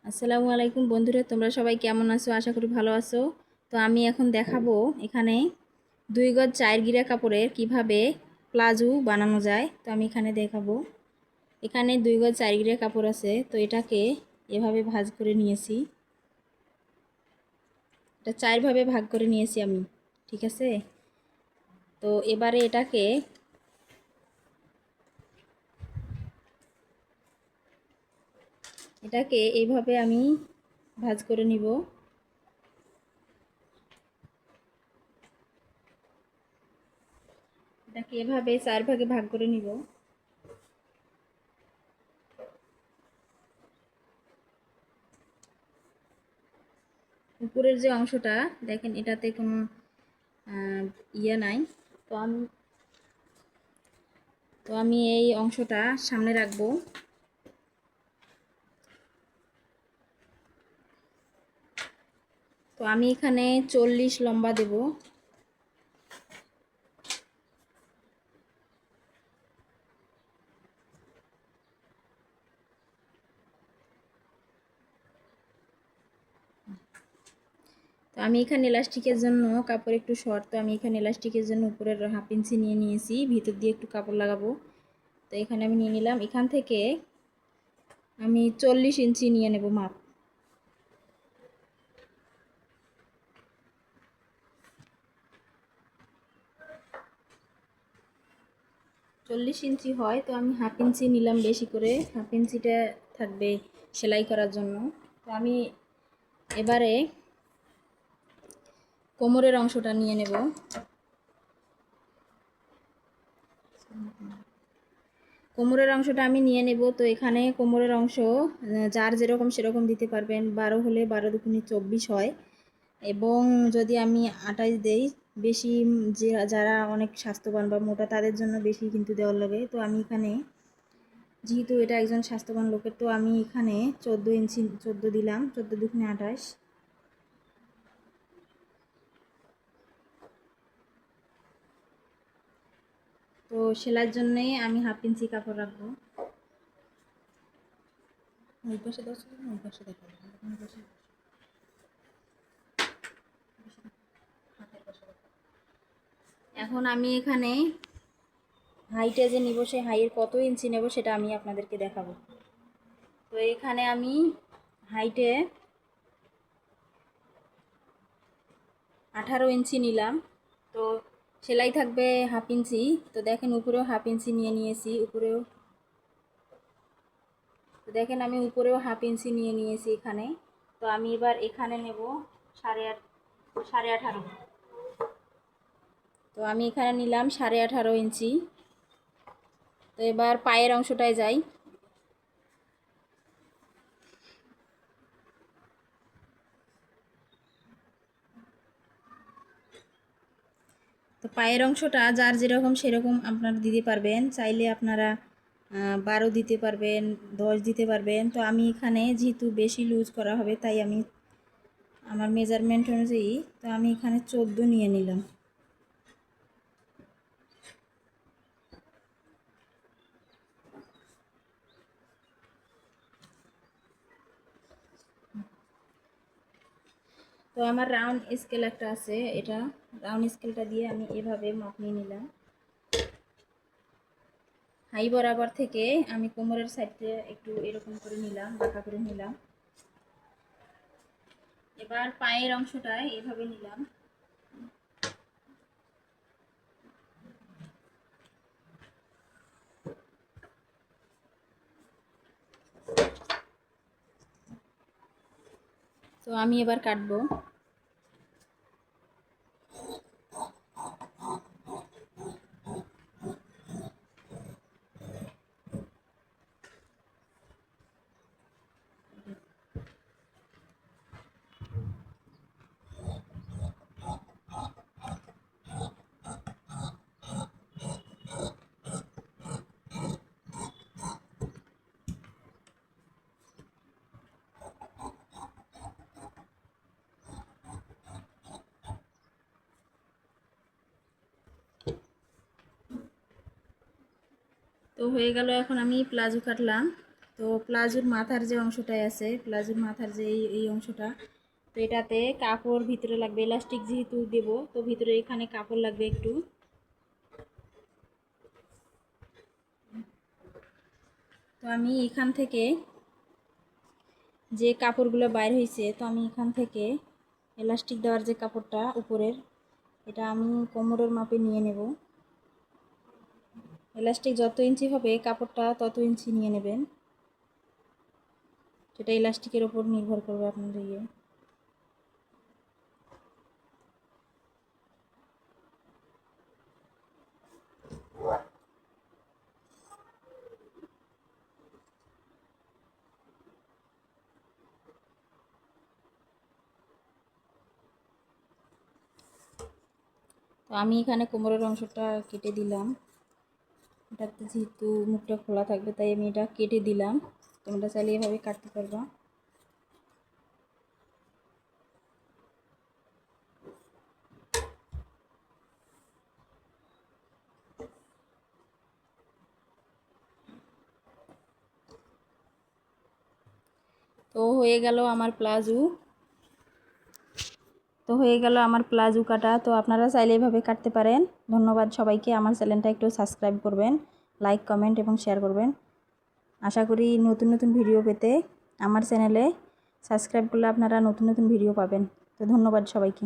আসসালামু আলাইকুম বন্ধুরা, তোমরা সবাই কেমন আছো? আশা করি ভালো আছো। তো আমি এখন দেখাবো এখানে 2 গজ 4 গিরা কাপড়ের কিভাবে প্লাজো বানানো যায়। তো আমি এখানে দেখাবো, এখানে 2 গজ 4 গিরা কাপড় আছে। তো এটাকে এভাবে ভাঁজ করে নিয়েছি, এটা 4 ভাবে ভাগ করে নিয়েছি আমি, ঠিক আছে। তো এবারে এটাকে এইভাবে আমি ভাঁজ করে নিব। এটাকে এভাবে 4 ভাগে ভাগ করে নিব। উপরের যে অংশটা দেখেন, এটাতে কোনো ইয়ে নাই। তো আমি এই অংশটা সামনে রাখবো। তো আমি এখানে 40 লম্বা দেব। তো আমি এখানে এলাস্টিকের জন্য কাপড় একটু শর্ট, তো আমি এখানে এলাস্টিকের জন্য উপরের 1/2 ইঞ্চি নিয়ে নিয়েছি, ভিতর দিয়ে একটু কাপড় লাগাবো। তো এখানে আমি নিয়ে নিলাম, এখান থেকে আমি 40 ইঞ্চি নিয়ে নেব মাপ। চল্লিশ ইঞ্চি হয়, তো আমি 1/2 ইঞ্চি নিলাম বেশি করে, 1/2 ইঞ্চিটা থাকবে সেলাই করার জন্য। তো আমি এবারে কোমরের অংশটা নিয়ে নেব। কোমরের অংশটা আমি নিয়ে নেব। তো এখানে কোমরের অংশ যার যেরকম সেরকম দিতে পারবেন। 12 হলে 12 দুগুণে 24 হয়, এবং যদি আমি 28 দেই, বেশি যে যারা অনেক স্বাস্থ্যবান বা মোটা তাদের জন্য বেশি কিন্তু দেওয়ার লাগে। তো আমি এখানে, যেহেতু এটা একজন স্বাস্থ্যবান লোকের, তো আমি এখানে 14 ইঞ্চি 14 দিলাম, 14 দুগুণে 28। তো সেলাইয়ের জন্যে আমি 1/2 ইঞ্চি কাপড় রাখবো। ওই পাশে 10, ওই পাশে দেখো, ওই পাশে এখন আমি এখানে হাইটে যে নিব, সেই হাইয়ের কত ইঞ্চি নেব সেটা আমি আপনাদেরকে দেখাবো। তো এখানে আমি হাইটে 18 ইঞ্চি নিলাম। তো সেলাই থাকবে 1/2 ইঞ্চি। তো দেখেন উপরেও 1/2 ইঞ্চি নিয়ে নিয়েছি, উপরেও। তো দেখেন আমি উপরেও 1/2 ইঞ্চি নিয়ে নিয়েছি এখানে। তো আমি এবার এখানে নেব 18.5। তো আমি এখানে নিলাম 18.5 ইঞ্চি। তো এবার পায়ের অংশটায় যাই। তো পায়ের অংশটা যার যেরকম সেরকম আপনারা দিতে পারবেন, চাইলে আপনারা 12 দিতে পারবেন, 10 দিতে পারবেন। তো আমি এখানে যেহেতু বেশি লুজ করা হবে, তাই আমি আমার মেজারমেন্ট অনুযায়ী, তো আমি এখানে 14 নিয়ে নিলাম। তো আমার রাউন্ড স্কেল একটা আছে, এটা রাউন্ড স্কেলটা দিয়ে আমি এভাবে মাপ নিয়ে নিলাম। হাই বরাবর থেকে আমি কোমরের সাইডে একটু এরকম করে নিলাম, বাঁকা করে নিলাম। এবার পায়ের অংশটায় এভাবে নিলাম। তো আমি এবার কাটবো। তো হয়ে গেল, এখন আমি প্লাজো কাটলাম। তো প্লাজোর মাথার যে অংশটাই আছে, প্লাজোর মাথার যে এই অংশটা, তো এটাতে কাপড় ভিতরে লাগবে, ইলাস্টিক যেহেতু দেব তো ভিতরে এখানে কাপড় লাগবে একটু। তো আমি এখান থেকে যে কাপড়গুলো বাইর হয়েছে, তো আমি এখান থেকে ইলাস্টিক দেওয়ার যে কাপড়টা উপরের, এটা আমি কোমরের মাপে নিয়ে নেব। ইলাস্টিক যত ইঞ্চি হবে কাপড়টা তত ইঞ্চি নিয়ে নেবেন, সেটা ইলাস্টিকের ওপর নির্ভর করবে আপনাদের ইয়ে। তো আমি এখানে কোমরের অংশটা কেটে দিলাম, এটাতে যেহেতু মুখটা খোলা থাকবে তাই আমি এটা কেটে দিলাম। তোমরা চাইলে এভাবে কাটতে পারবা। তো হয়ে গেল আমার প্লাজো কাটা। তো আপনারা চাইলে এভাবে কাটতে পারেন। ধন্যবাদ সবাইকে। আমার চ্যানেলটা একটু সাবস্ক্রাইব করবেন, লাইক কমেন্ট এবং শেয়ার করবেন। আশা করি নতুন নতুন ভিডিও পেতে আমার চ্যানেলে সাবস্ক্রাইব করলে আপনারা নতুন নতুন ভিডিও পাবেন। তো ধন্যবাদ সবাইকে।